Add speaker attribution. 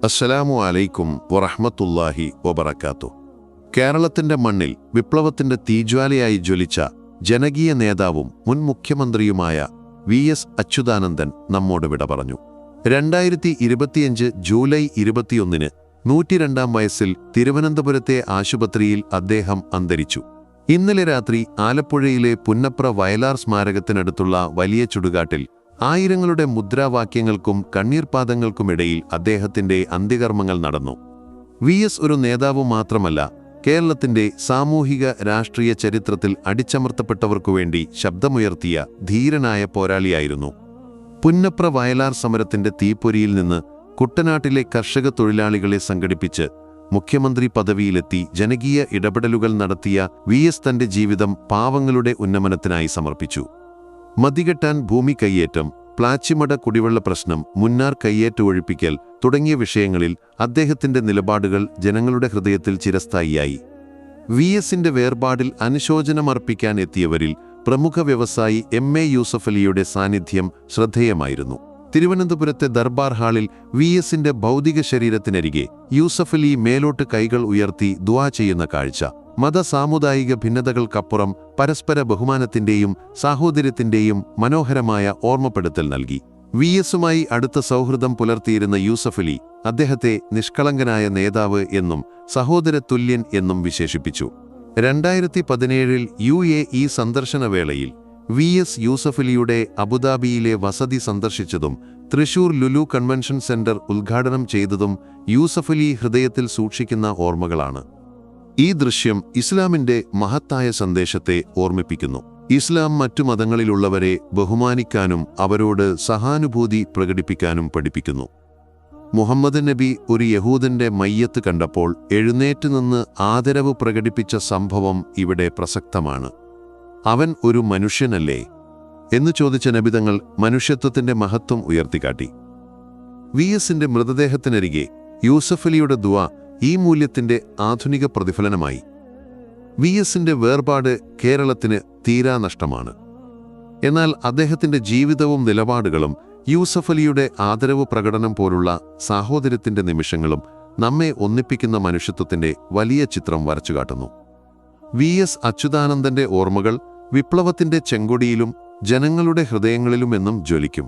Speaker 1: അസ്സലാമു അലൈക്കും വറഹ്മത്തുള്ളാഹി വബറകാതുഹു. കേരളത്തിന്റെ മണ്ണിൽ വിപ്ലവത്തിന്റെ തീജ്വാലയായി ജ്വലിച്ച ജനകീയ നേതാവും മുൻ മുഖ്യമന്ത്രിയുമായ VS അച്യുതാനന്ദൻ നമ്മോട് വിട പറഞ്ഞു. 2025 ജൂലൈ 21 102-ാം വയസ്സിൽ തിരുവനന്തപുരത്തെ ആശുപത്രിയിൽ അദ്ദേഹം അന്തരിച്ചു. ഇന്നലെ രാത്രി ആലപ്പുഴയിലെ പുന്നപ്ര വയലാർ സ്മാരകത്തിനടുത്തുള്ള വലിയ ചുടുകാട്ടിൽ ആയിരങ്ങളുടെ മുദ്രാവാക്യങ്ങൾക്കും കണ്ണീർപാദങ്ങൾക്കുമിടയിൽ അദ്ദേഹത്തിന്റെ അന്ത്യകർമ്മങ്ങൾ നടന്നു. VS ഒരു നേതാവ് മാത്രമല്ല, കേരളത്തിന്റെ സാമൂഹിക രാഷ്ട്രീയ ചരിത്രത്തിൽ അടിച്ചമർത്തപ്പെട്ടവർക്കുവേണ്ടി ശബ്ദമുയർത്തിയ ധീരനായ പോരാളിയായിരുന്നു. പുന്നപ്ര വയലാർ സമരത്തിന്റെ തീപ്പൊരിയിൽ നിന്ന് കുട്ടനാട്ടിലെ കർഷക തൊഴിലാളികളെ സംഘടിപ്പിച്ച് മുഖ്യമന്ത്രി പദവിയിലെത്തി ജനകീയ ഇടപെടലുകൾ നടത്തിയ VS തന്റെ ജീവിതം പാവങ്ങളുടെ ഉന്നമനത്തിനായി സമർപ്പിച്ചു. മതികെട്ടാൻ ഭൂമി കയ്യേറ്റം, പ്ലാച്ചിമട കുടിവെള്ള പ്രശ്നം, മുന്നാർ കയ്യേറ്റ ഒഴിപ്പിക്കൽ തുടങ്ങിയ വിഷയങ്ങളിൽ അദ്ദേഹത്തിന്റെ നിലപാടുകൾ ജനങ്ങളുടെ ഹൃദയത്തിൽ ചിരസ്ഥായിയായി. VSന്റെ വേർപാടിൽ അനുശോചനമർപ്പിക്കാൻ എത്തിയവരിൽ പ്രമുഖ വ്യവസായി MA യൂസഫലിയുടെ സാന്നിധ്യം ശ്രദ്ധേയമായിരുന്നു. തിരുവനന്തപുരത്തെ ദർബാർ ഹാളിൽ VSന്റെ ഭൗതിക ശരീരത്തിനരികെ യൂസഫലി മേലോട്ട് കൈകൾ ഉയർത്തി ദുആ ചെയ്യുന്ന കാഴ്ച മത-സാമുദായിക ഭിന്നതകൾക്കപ്പുറം പരസ്പര ബഹുമാനത്തിന്റെയും സാഹോദര്യത്തിന്റെയും മനോഹരമായ ഓർമ്മപ്പെടുത്തൽ നൽകി. VSുമായി അടുത്ത സൗഹൃദം പുലർത്തിയിരുന്ന യൂസഫലി അദ്ദേഹത്തെ നിഷ്കളങ്കനായ നേതാവ് എന്നും സഹോദരതുല്യൻ എന്നും വിശേഷിപ്പിച്ചു. 2017 UAE സന്ദർശനവേളയിൽ VS യൂസഫലിയുടെ അബുദാബിയിലെ വസതി സന്ദർശിച്ചതും തൃശൂർ ലുലു കൺവെൻഷൻ സെന്റർ ഉദ്ഘാടനം ചെയ്തതും യൂസഫലി ഹൃദയത്തിൽ സൂക്ഷിക്കുന്ന ഓർമ്മകളാണ്. ഈ ദൃശ്യം ഇസ്ലാമിന്റെ മഹത്തായ സന്ദേശത്തെ ഓർമ്മിപ്പിക്കുന്നു. ഇസ്ലാം മറ്റു മതങ്ങളിലുള്ളവരെ ബഹുമാനിക്കാനും അവരോട് സഹാനുഭൂതി പ്രകടിപ്പിക്കാനും പഠിപ്പിക്കുന്നു. മുഹമ്മദ് നബി ഒരു യഹൂദന്റെ മയ്യത്ത് കണ്ടപ്പോൾ എഴുന്നേറ്റ് നിന്ന് ആദരവ് പ്രകടിപ്പിച്ച സംഭവം ഇവിടെ പ്രസക്തമാണ്. അവൻ ഒരു മനുഷ്യനല്ലേ എന്ന് ചോദിച്ച നബിതങ്ങൾ മനുഷ്യത്വത്തിന്റെ മഹത്വം ഉയർത്തിക്കാട്ടി. VSന്റെ മൃതദേഹത്തിനരികെ യൂസഫലിയുടെ ദുആ ഈ മൂല്യത്തിന്റെ ആധുനിക പ്രതിഫലനമായി. VSന്റെ വേർപാട് കേരളത്തിന് തീരാനഷ്ടമാണ്. എന്നാൽ അദ്ദേഹത്തിന്റെ ജീവിതവും നിലപാടുകളും യൂസഫലിയുടെ ആദരവ് പ്രകടനം പോലുള്ള സാഹോദര്യത്തിന്റെ നിമിഷങ്ങളും നമ്മെ ഒന്നിപ്പിക്കുന്ന മനുഷ്യത്വത്തിന്റെ വലിയ ചിത്രം വരച്ചുകാട്ടുന്നു. VS അച്യുതാനന്ദന്റെ ഓർമ്മകൾ വിപ്ലവത്തിന്റെ ചെങ്കൊടിയിലും ജനങ്ങളുടെ ഹൃദയങ്ങളിലുമെന്നും ജ്വലിക്കും.